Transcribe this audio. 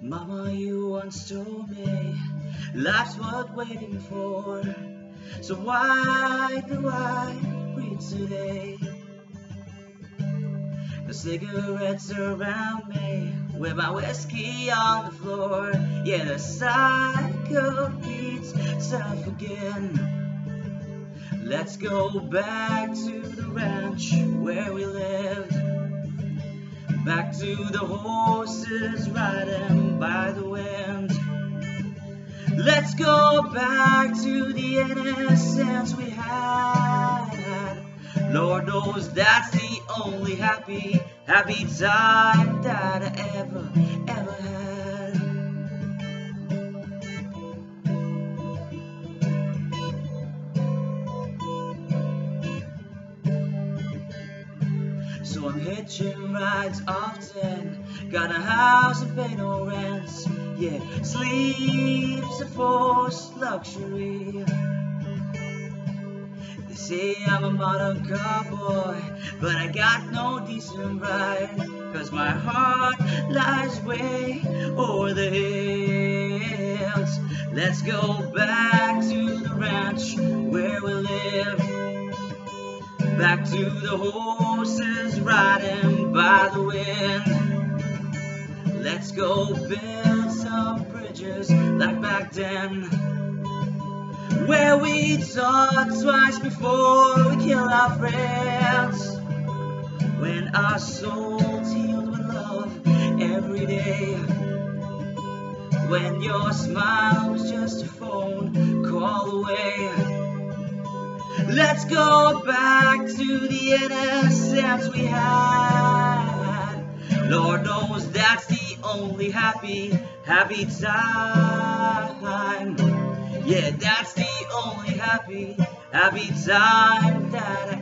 Mama, you once told me life's worth waiting for. So why do I breathe today? The cigarettes around me, with my whiskey on the floor. Yeah, the cycle beats itself again. Let's go back to the ranch where we lived, back to the horses riding by the wind. Let's go back to the innocence we had. Lord knows that's the only happy time that I ever had. So I'm hitching rides often, got a house and pay no rent. Yeah, sleep's a forced luxury. They say I'm a modern cowboy, but I got no decent ride, 'cause my heart lies way over the hills. Let's go back to the ranch where we live, back to the horses riding by the wind. Let's go build some bridges like back then, where we thought twice before we kill our friends, when our souls healed with love every day, when your smile was just a phone call away. Let's go back to the innocence we had. Lord knows that's the only happy time. Yeah, that's the only happy time that I